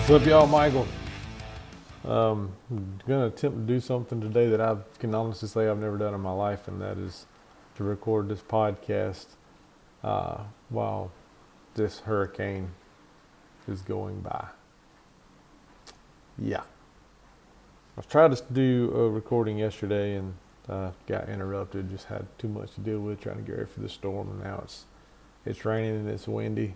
What's up, y'all? Michael. I'm going to attempt to do something today that I can honestly say I've never done in my life, and that is to record this podcast while this hurricane is going by. Yeah. I tried to do a recording yesterday and got interrupted. Just had too much to deal with trying to get ready for the storm, and now it's raining and it's windy.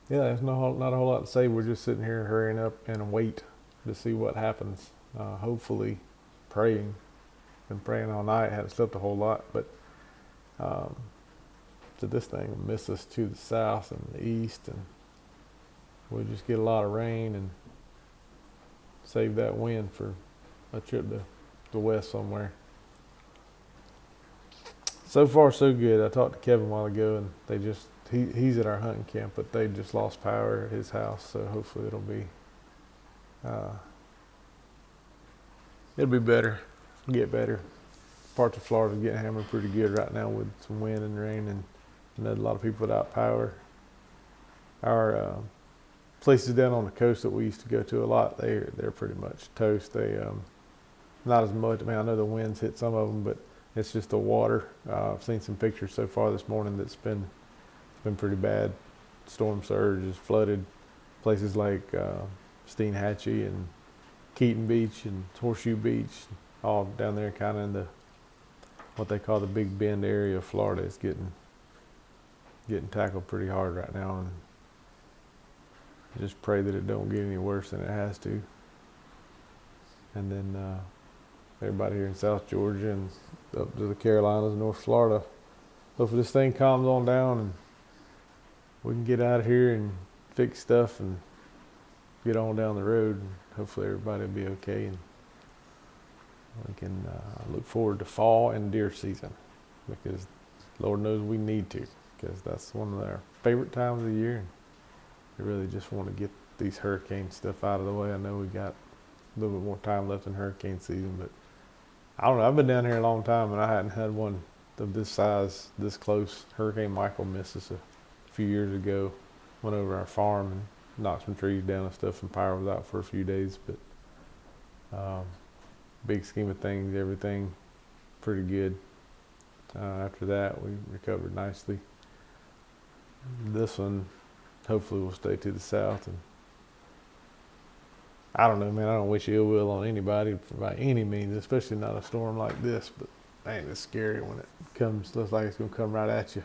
Yeah, there's not a whole lot to say. We're just sitting here hurrying up and wait to see what happens. Hopefully praying. Been praying all night. Haven't slept a whole lot, but so this thing will miss us to the south and the east, and we'll just get a lot of rain and save that wind for a trip to the west somewhere. So far, so good. I talked to Kevin a while ago, and he's at our hunting camp, but they just lost power at his house, so hopefully it'll be better, get better. Parts of Florida are getting hammered pretty good right now with some wind and rain, and I know a lot of people without power. Our places down on the coast that we used to go to a lot, they're pretty much toast. They not as much. I mean, I know the winds hit some of them, but it's just the water. I've seen some pictures so far this morning that's been pretty bad. Storm surge has flooded places like Steenhatchee and Keaton Beach and Horseshoe Beach, all down there kind of in the what they call the Big Bend area of Florida. It's getting tackled pretty hard right now, and just pray that it don't get any worse than it has to. And then everybody here in South Georgia and up to the Carolinas, North Florida, hopefully this thing calms on down and we can get out of here and fix stuff and get on down the road, and hopefully everybody will be okay, and we can look forward to fall and deer season, because Lord knows we need to, because that's one of our favorite times of the year, and we really just want to get these hurricane stuff out of the way. I know we got a little bit more time left in hurricane season, but I don't know. I've been down here a long time, and I hadn't had one of this size, this close. Hurricane Michael missed us a few years ago. Went over our farm and knocked some trees down and stuff, and power was out for a few days. But big scheme of things, everything pretty good. After that, we recovered nicely. This one hopefully will stay to the south, and I don't know, man. I don't wish ill will on anybody by any means, especially not a storm like this. But man, it's scary when it comes. Looks like it's gonna come right at you.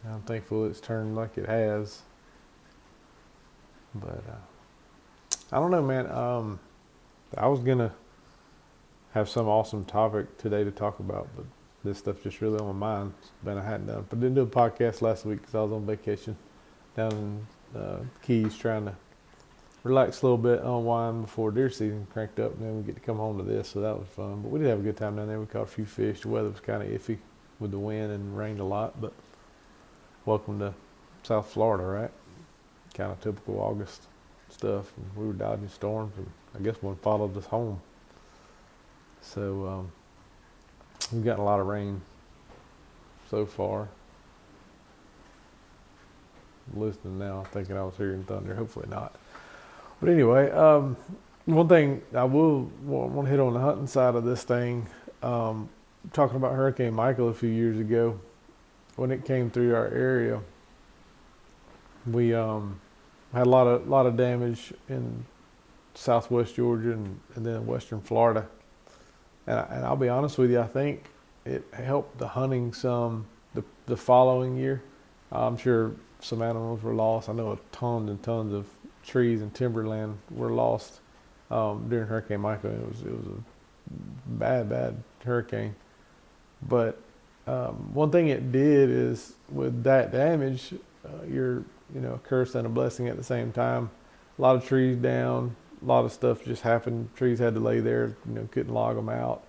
I'm thankful it's turned like it has. But I don't know, man. I was gonna have some awesome topic today to talk about, but this stuff just really on my mind. I hadn't done, but didn't do a podcast last week because I was on vacation down in Keys, trying to relax a little bit, unwind before deer season cranked up, and then we get to come home to this, so that was fun. But we did have a good time down there. We caught a few fish. The weather was kind of iffy with the wind and rained a lot, but welcome to South Florida, right? Kind of typical August stuff. And we were dodging storms, and I guess one followed us home. So we've gotten a lot of rain so far. I'm listening now, thinking I was hearing thunder. Hopefully not. But anyway, one thing I will want to hit on the hunting side of this thing. Talking about Hurricane Michael a few years ago, when it came through our area, we had a lot of damage in southwest Georgia and then western Florida. And I'll be honest with you, I think it helped the hunting some the following year. I'm sure some animals were lost. I know tons and tons of trees and timberland were lost during Hurricane Michael. It was a bad hurricane. But one thing it did is, with that damage, you're a curse and a blessing at the same time. A lot of trees down, a lot of stuff just happened. Trees had to lay there, couldn't log them out.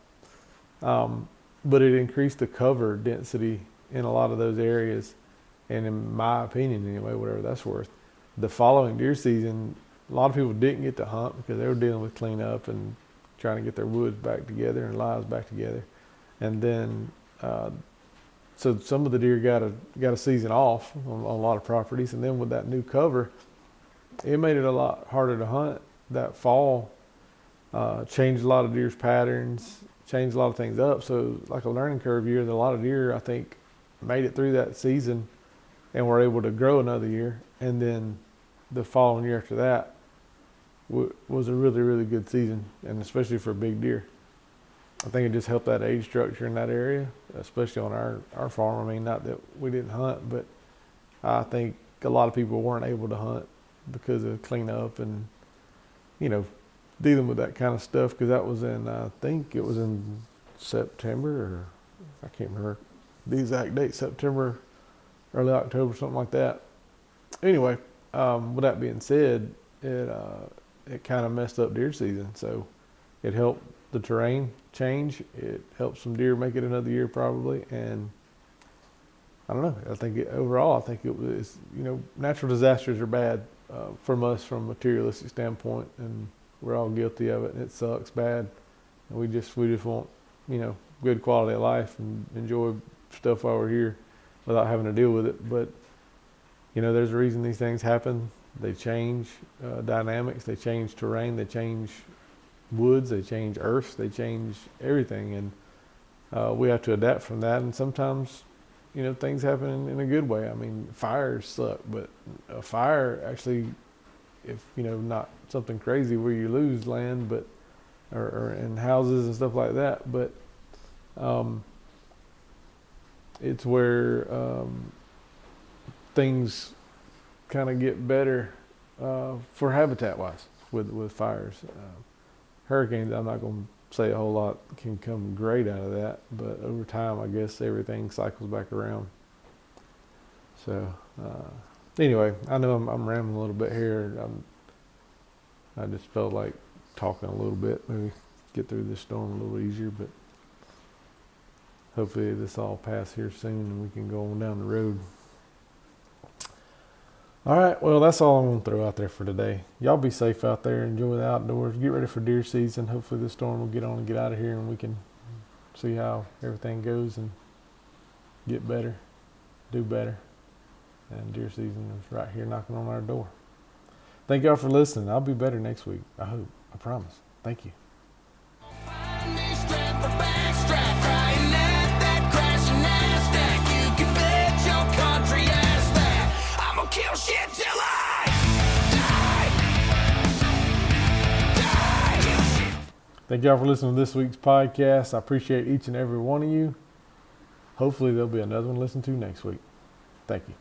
But it increased the cover density in a lot of those areas. And in my opinion, anyway, whatever that's worth, the following deer season, a lot of people didn't get to hunt because they were dealing with cleanup and trying to get their woods back together and lives back together. And then so some of the deer got a season off on a lot of properties, and then with that new cover, it made it a lot harder to hunt that fall. Changed a lot of deer's patterns, changed a lot of things up. So like a learning curve year, that a lot of deer, I think, made it through that season and were able to grow another year. And then the following year after that was a really, really good season, and especially for big deer. I think it just helped that age structure in that area, especially on our farm. I mean, not that we didn't hunt, but I think a lot of people weren't able to hunt because of cleanup and, dealing with that kind of stuff, because that was I think it was in September, or I can't remember the exact date, September, early October, something like that. Anyway, with that being said, it kind of messed up deer season. So it helped the terrain change. It helped some deer make it another year probably. And I don't know. I think overall, it was, natural disasters are bad from us from a materialistic standpoint, and we're all guilty of it, and it sucks bad. And we just want, good quality of life and enjoy stuff while we're here without having to deal with it. But, there's a reason these things happen. They change dynamics, they change terrain, they change woods, they change earths, they change everything. And we have to adapt from that. And sometimes, things happen in a good way. I mean, fires suck, but a fire actually, if, not something crazy where you lose land, but, or in houses and stuff like that, but it's where things kind of get better for habitat wise with fires. Hurricanes, I'm not going to say a whole lot can come great out of that, but over time, I guess everything cycles back around. So anyway, I know I'm rambling a little bit here. I just felt like talking a little bit, maybe get through this storm a little easier, but hopefully this all pass here soon and we can go on down the road. All right, well, that's all I'm going to throw out there for today. Y'all be safe out there. Enjoy the outdoors. Get ready for deer season. Hopefully this storm will get on and get out of here, and we can see how everything goes and get better, do better. And deer season is right here knocking on our door. Thank y'all for listening. I'll be better next week. I hope. I promise. Thank you. Kill shit till I die. Thank y'all for listening to this week's podcast. I appreciate each and every one of you. Hopefully there'll be another one to listen to next week. Thank you.